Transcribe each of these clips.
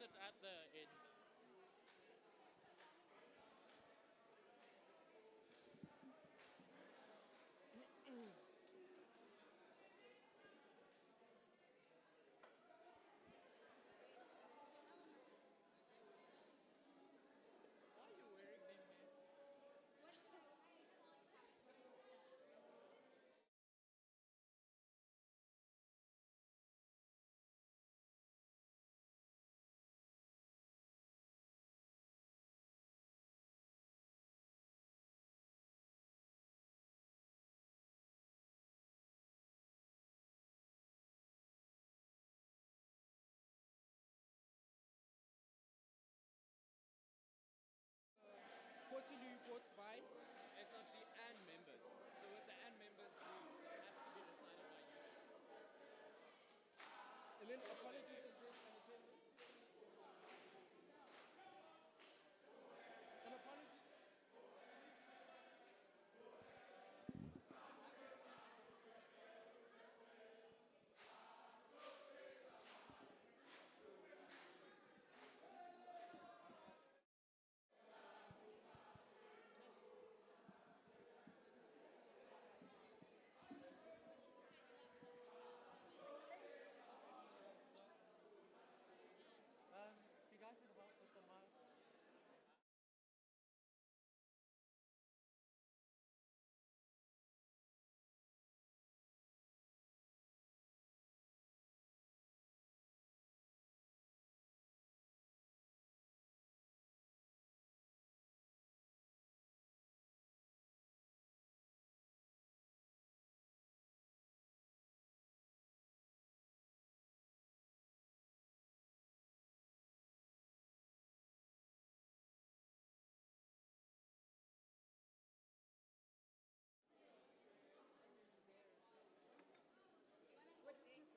sit at the end. Why are you wearing them, man? Quarterly reports by. SRC and members. So with the and members, it has to be decided by you. And then apologies and attendance. An apology. You guys think about with the mic?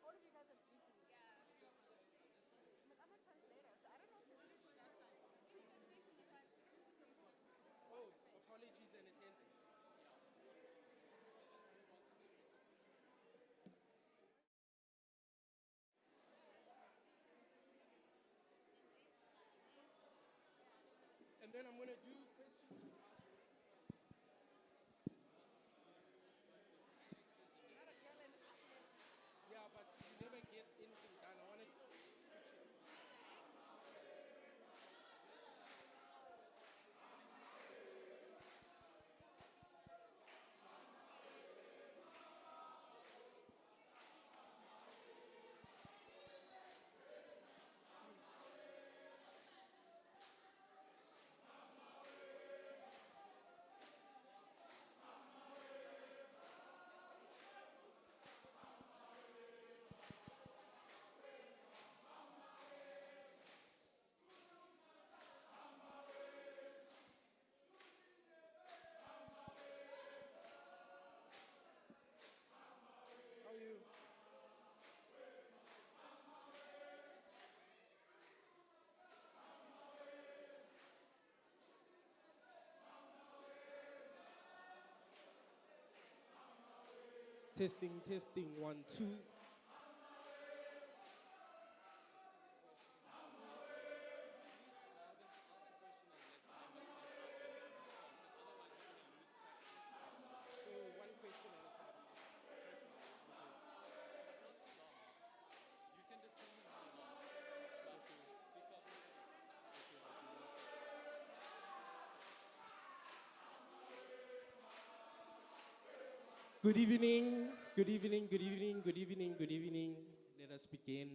What do all of you guys have duties? Yeah. But I'm a translator, so I don't know if it's that time. Oh, apologies and attendance. And then I'm going to do questions. Yeah, but you never get anything done. I want to switch it. How are you? Testing, testing, 1, 2. So one question at a time. You can determine how long. But pick up. Good evening, good evening, good evening, good evening, good evening. Let us begin.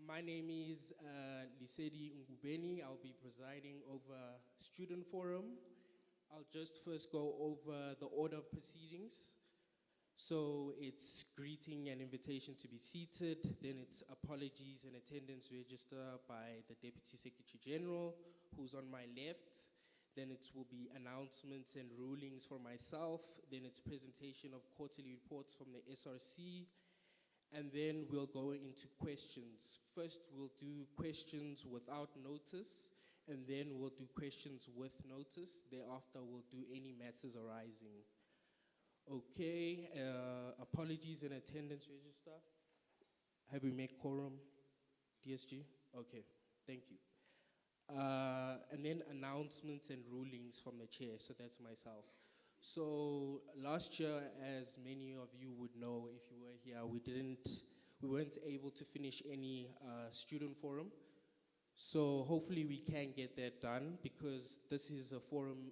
My name is Lisedi Ngubeni. I'll be presiding over Student Forum. I'll just first go over the order of proceedings. So it's greeting and invitation to be seated, then it's apologies and attendance register by the Deputy Secretary General, who's on my left. Then it will be announcements and rulings for myself. Then it's presentation of quarterly reports from the SRC. And then we'll go into questions. First, we'll do questions without notice, and then we'll do questions with notice. Thereafter, we'll do any matters arising. Okay, apologies in attendance register. Have we made quorum, DSG? Okay, thank you. And then announcements and rulings from the chair, so that's myself. So last year, as many of you would know, if you were here, we weren't able to finish any student forum. So hopefully we can get that done because this is a forum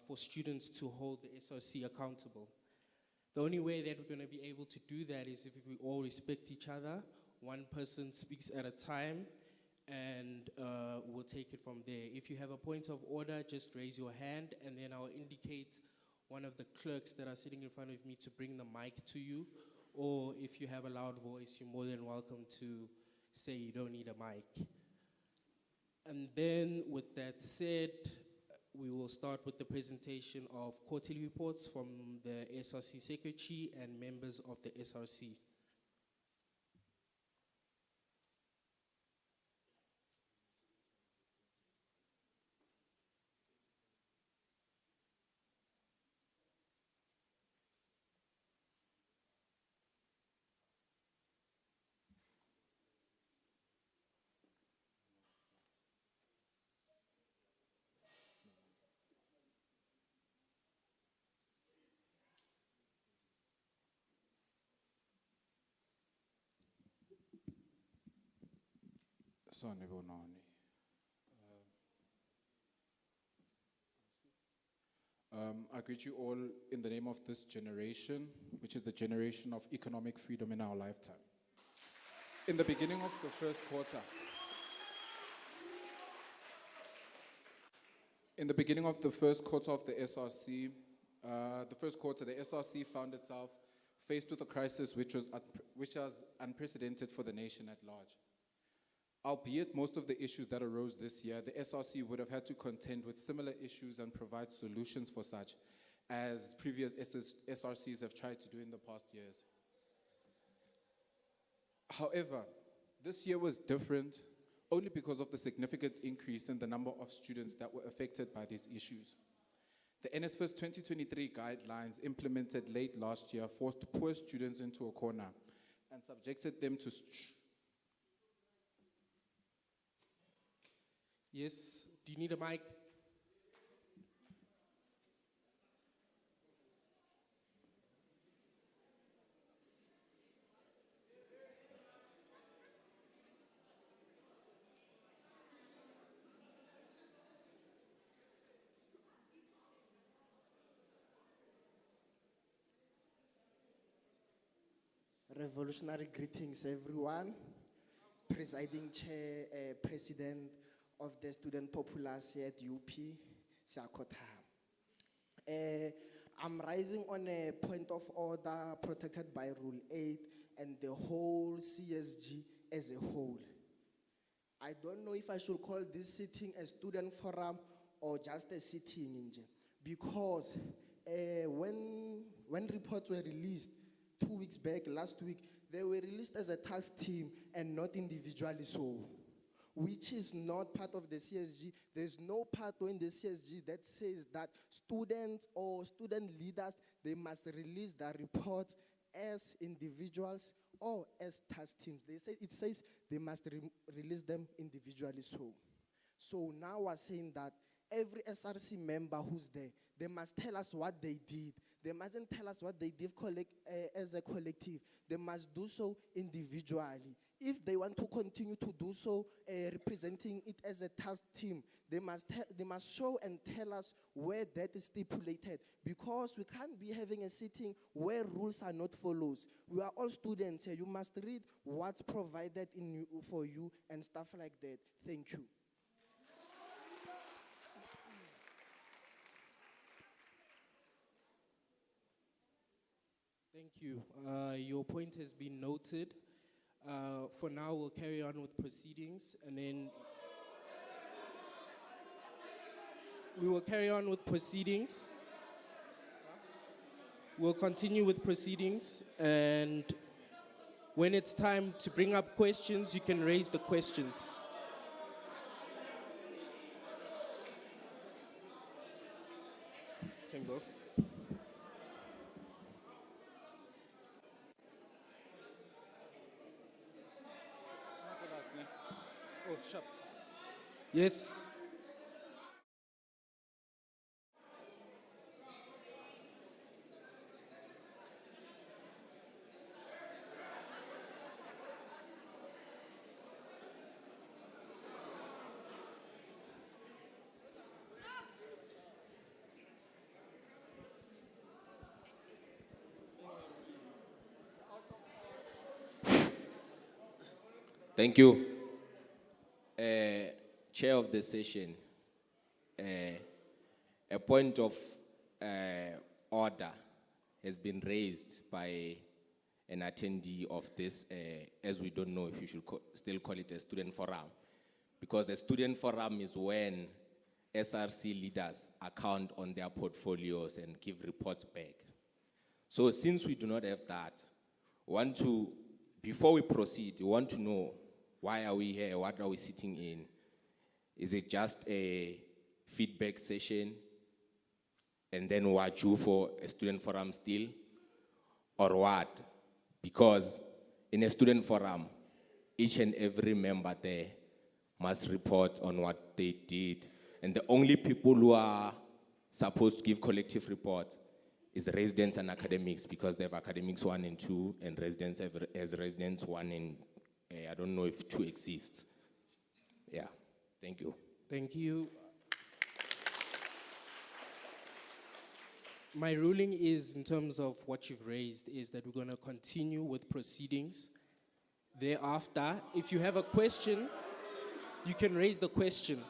for students to hold the SRC accountable. The only way that we're going to be able to do that is if we all respect each other. One person speaks at a time, and we'll take it from there. If you have a point of order, just raise your hand, and then I'll indicate one of the clerks that are sitting in front of me to bring the mic to you. Or if you have a loud voice, you're more than welcome to say you don't need a mic. And then with that said, we will start with the presentation of quarterly reports from the SRC Secretary and members of the SRC. Sanibonani. I greet you all in the name of this generation, which is the generation of economic freedom in our lifetime. In the beginning of the first quarter, of the SRC, the SRC found itself faced with a crisis which was unprecedented for the nation at large. Albeit most of the issues that arose this year, the SRC would have had to contend with similar issues and provide solutions for such, as previous SRCs have tried to do in the past years. However, this year was different only because of the significant increase in the number of students that were affected by these issues. The NSFAS 2023 guidelines implemented late last year forced poor students into a corner and subjected them to Yes, do you need a mic? Revolutionary greetings, everyone. Presiding Chair, President of the Student Populace at UP, Siakota. I'm rising on a point of order protected by Rule 8 and the whole CSG as a whole. I don't know if I should call this sitting a student forum or just a sitting, because when reports were released 2 weeks back, last week, they were released as a task team and not individually so, which is not part of the CSG. There's no part in the CSG that says that students or student leaders, they must release their reports as individuals or as task teams. It says they must release them individually so. So now we're saying that every SRC member who's there, they must tell us what they did. They mustn't tell us what they did as a collective. They must do so individually. If they want to continue to do so, representing it as a task team, they must show and tell us where that is stipulated, because we can't be having a sitting where rules are not followed. We are all students here. You must read what's provided for you and stuff like that. Thank you. Thank you. Your point has been noted. For now, we'll carry on with proceedings, and then we will carry on with proceedings. We'll continue with proceedings, and when it's time to bring up questions, you can raise the questions. Can go. Oh, sharp. Yes. Thank you. Chair of the session, a point of order has been raised by an attendee of this, as we don't know if you should still call it a student forum, because a student forum is when SRC leaders account on their portfolios and give reports back. So since we do not have that, before we proceed, we want to know, why are we here? What are we sitting in? Is it just a feedback session and then we're due for a student forum still? Or what? Because in a student forum, each and every member there must report on what they did. And the only people who are supposed to give collective reports is residents and academics, because they have academics 1 and 2, and residents as residents 1 and I don't know if 2 exists. Yeah, thank you. Thank you. My ruling is, in terms of what you've raised, is that we're going to continue with proceedings. Thereafter, if you have a question, you can raise the question.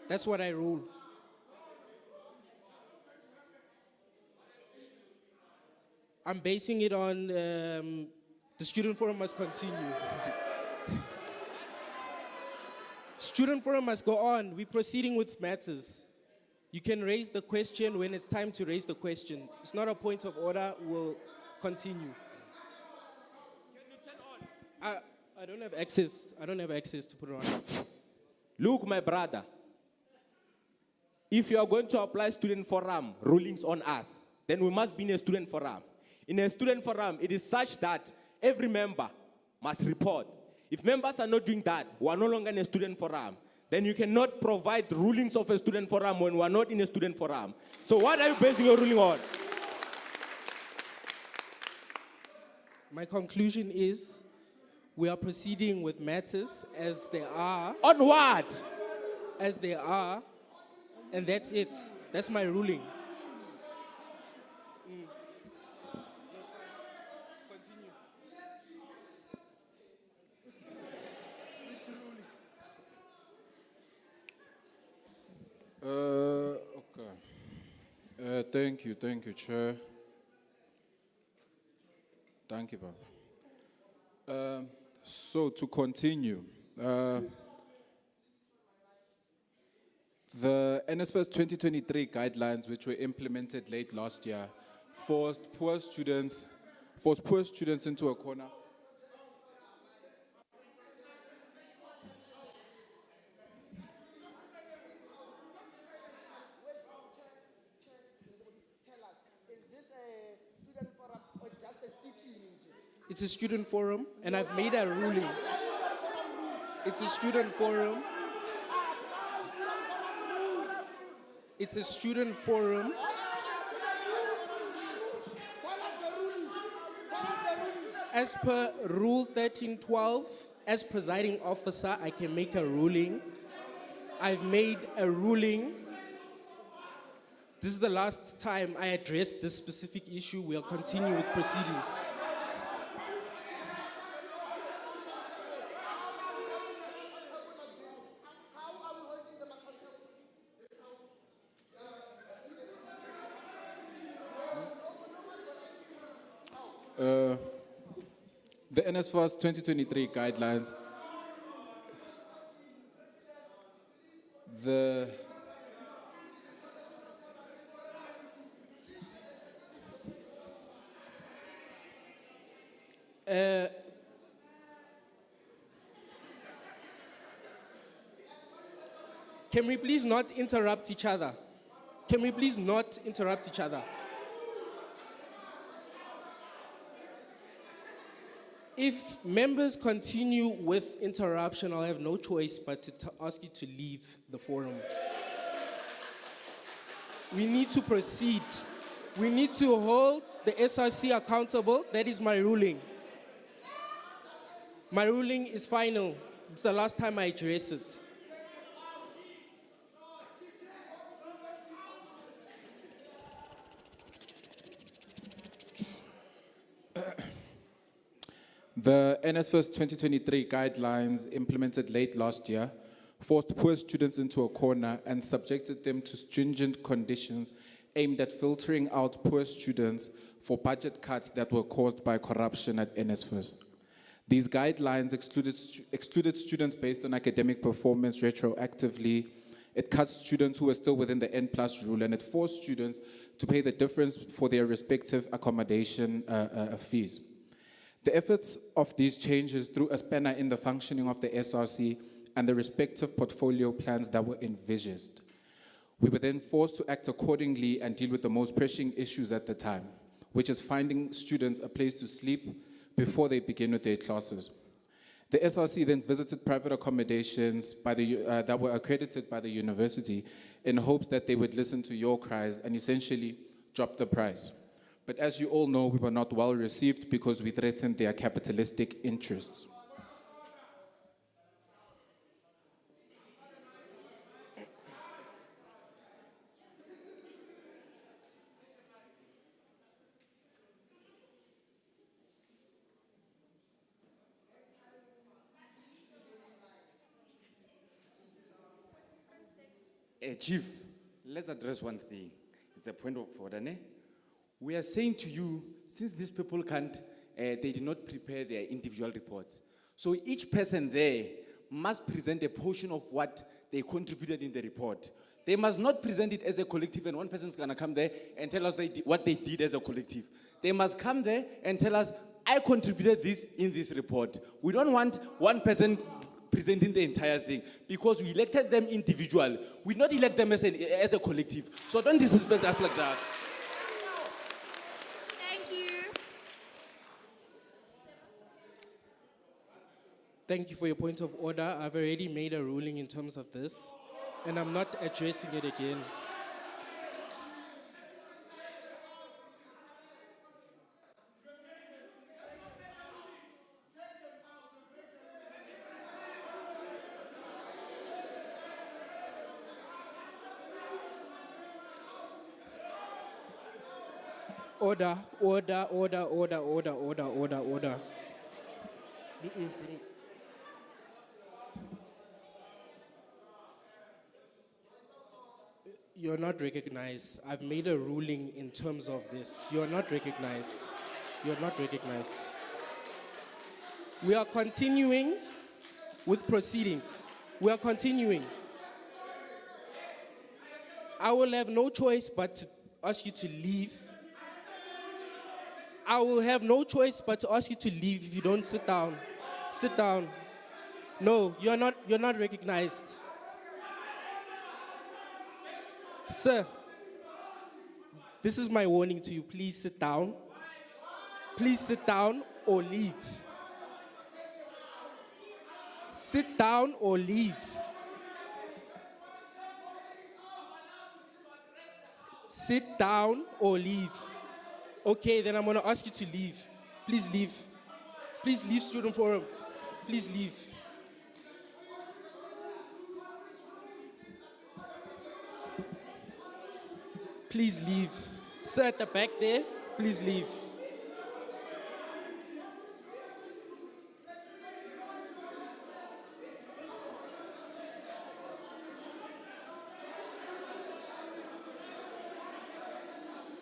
That's what I rule. I'm basing it on the student forum must continue. Student forum must go on. We're proceeding with matters. You can raise the question when it's time to raise the question. It's not a point of order. We'll continue. Can you turn on? I don't have access. I don't have access to put it on. Look, my brother, if you are going to apply student forum rulings on us, then we must be in a student forum. In a student forum, it is such that every member must report. If members are not doing that, we are no longer in a student forum. Then you cannot provide rulings of a student forum when we are not in a student forum. So what are you basing your ruling on? My conclusion is we are proceeding with matters as they are. On what? As they are, and that's it. That's my ruling. Okay. Thank you, Chair. Thank you, Bob. So to continue, the NSFAS 2023 guidelines, which were implemented late last year, forced poor students into a corner. It's a student forum, and I've made a ruling. It's a student forum. It's a student forum. As per Rule 1312, as presiding officer, I can make a ruling. I've made a ruling. This is the last time I addressed this specific issue. We'll continue with proceedings. The NSFAS 2023 guidelines, Can we please not interrupt each other? Can we please not interrupt each other? If members continue with interruption, I'll have no choice but to ask you to leave the forum. We need to proceed. We need to hold the SRC accountable. That is my ruling. My ruling is final. It's the last time I address it. The NSFIRS 2023 guidelines implemented late last year forced poor students into a corner and subjected them to stringent conditions aimed at filtering out poor students for budget cuts that were caused by corruption at NSFIRS. These guidelines excluded students based on academic performance retroactively. It cut students who were still within the N+ rule, and it forced students to pay the difference for their respective accommodation fees. The efforts of these changes threw a spanner in the functioning of the SRC and the respective portfolio plans that were envisaged. We were then forced to act accordingly and deal with the most pressing issues at the time, which is finding students a place to sleep before they begin with their classes. The SRC then visited private accommodations that were accredited by the university in hopes that they would listen to your cries and essentially drop the price. But as you all know, we were not well received because we threatened their capitalistic interests. Chief, let's address one thing. It's a point of order, ne? We are saying to you, since these people can't, they did not prepare their individual reports. So each person there must present a portion of what they contributed in the report. They must not present it as a collective, and one person is going to come there and tell us what they did as a collective. They must come there and tell us, I contributed this in this report. We don't want one person presenting the entire thing, because we elected them individual. We not elect them as a collective. So don't disrespect us like that. Thank you. Thank you for your point of order. I've already made a ruling in terms of this, and I'm not addressing it again. Order, order, order, order, order, order, order, order. You're not recognized. I've made a ruling in terms of this. You're not recognized. You're not recognized. We are continuing with proceedings. We are continuing. I will have no choice but to ask you to leave. I will have no choice but to ask you to leave if you don't sit down. Sit down. No, you're not recognized. Sir, this is my warning to you. Please sit down. Please sit down or leave. Sit down or leave. Sit down or leave. Okay, then I'm going to ask you to leave. Please leave. Please leave student forum. Please leave. Please leave. Sir at the back there, please leave.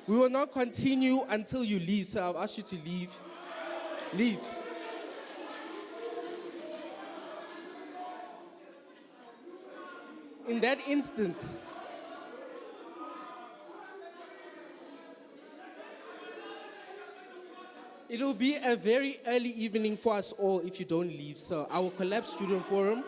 We will not continue until you leave, sir. I'll ask you to leave. Leave. In that instance, it will be a very early evening for us all if you don't leave, sir. I will collapse student forum.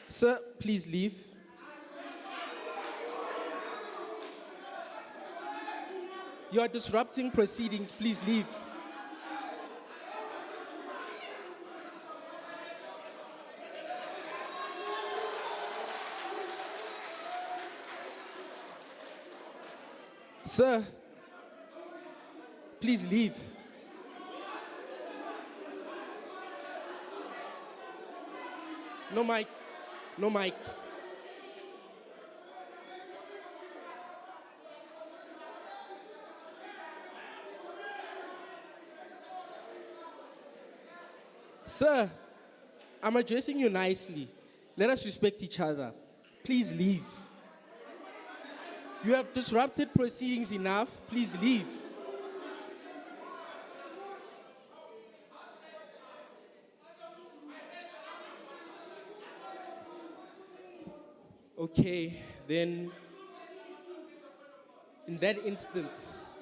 Sir, please leave. You are disrupting proceedings. Please leave. Sir, please leave. No mic. No mic. Sir, I'm addressing you nicely. Let us respect each other. Please leave. You have disrupted proceedings enough. Please leave. Okay, then in that instance,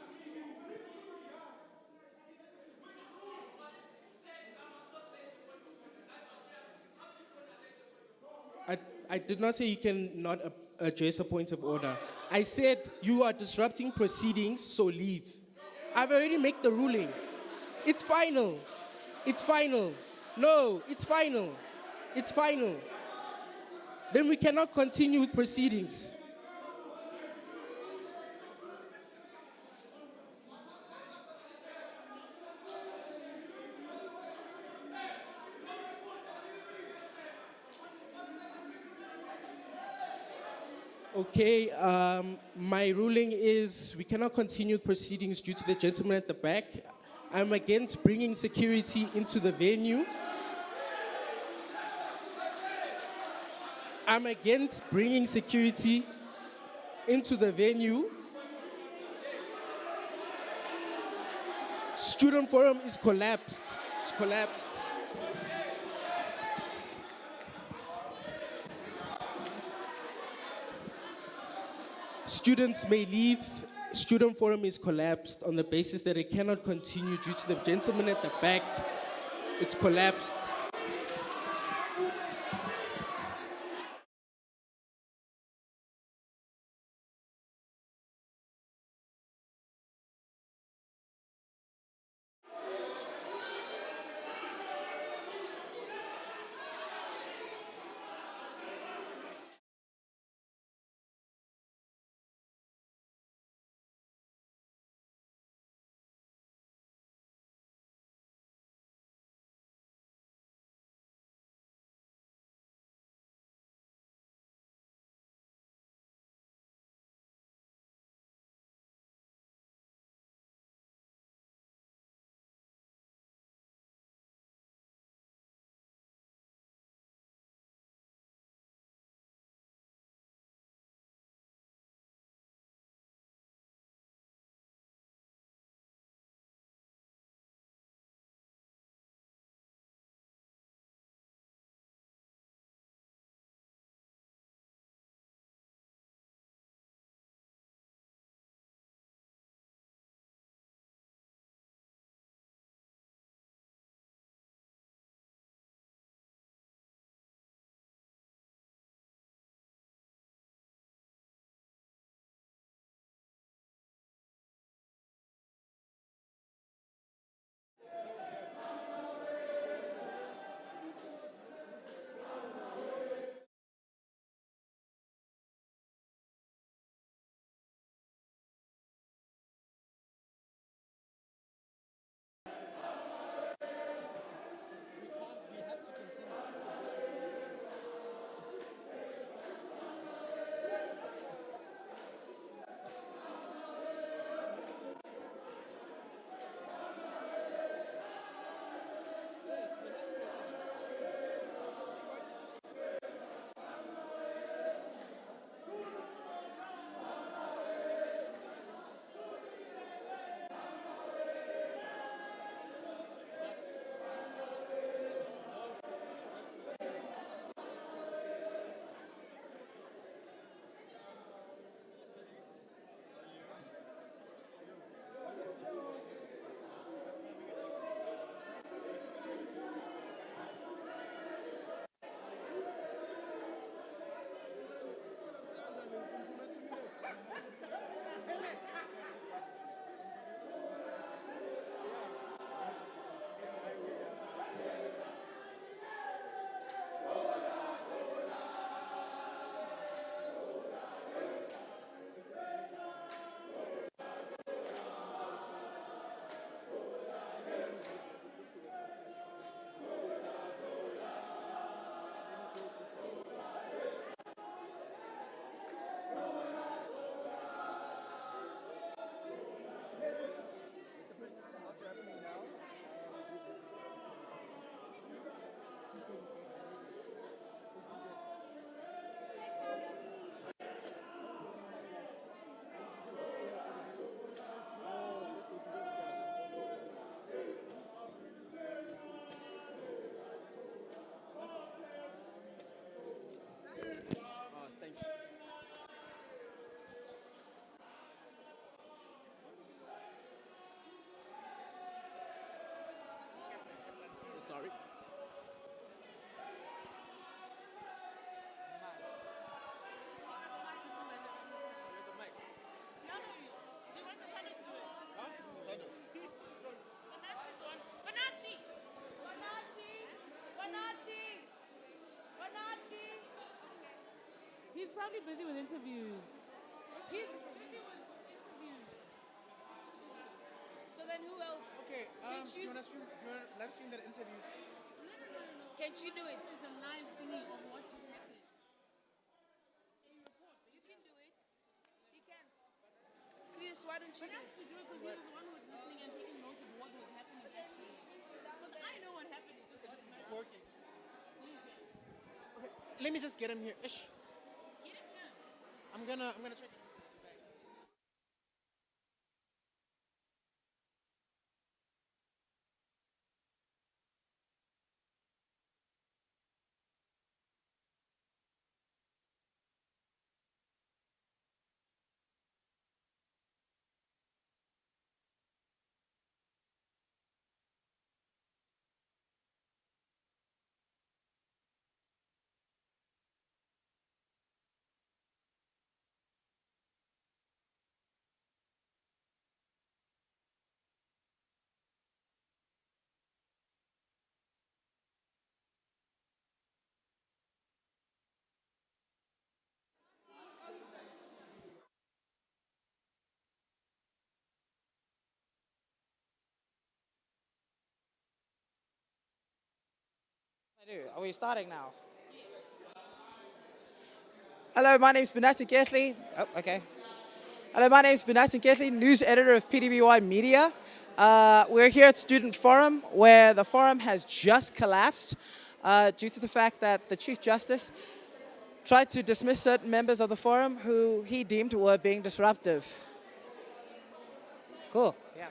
I did not say you cannot address a point of order. I said you are disrupting proceedings, so leave. I've already made the ruling. It's final. It's final. No, it's final. It's final. Then we cannot continue with proceedings. Okay, my ruling is we cannot continue proceedings due to the gentleman at the back. I'm against bringing security into the venue. I'm against bringing security into the venue. Student forum is collapsed. It's collapsed. Students may leave. Student forum is collapsed on the basis that it cannot continue due to the gentleman at the back. It's collapsed. He's probably busy with interviews. He's busy with interviews. So then who else? Okay, Can do you you want to live stream that interviews? Can't you do it? It's a live thingy of what just happened. You can do it. He can't. Cletus, why don't you But do I have it? to do it because he was the one who was listening and taking notes of what was happening actually. Because I know what happened. It's just This is not working. Okay, let me just get him here. Ish. get him here. I'm gonna try. Are we starting now? Hello, my name is Benassi Ketley. Oh, okay. Hello, my name is Benassi Ketley, news editor of PDBY Media. We're here at Student Forum, where the forum has just collapsed due to the fact that the Chief Justice tried to dismiss certain members of the forum who he deemed were being disruptive. Cool. Yeah.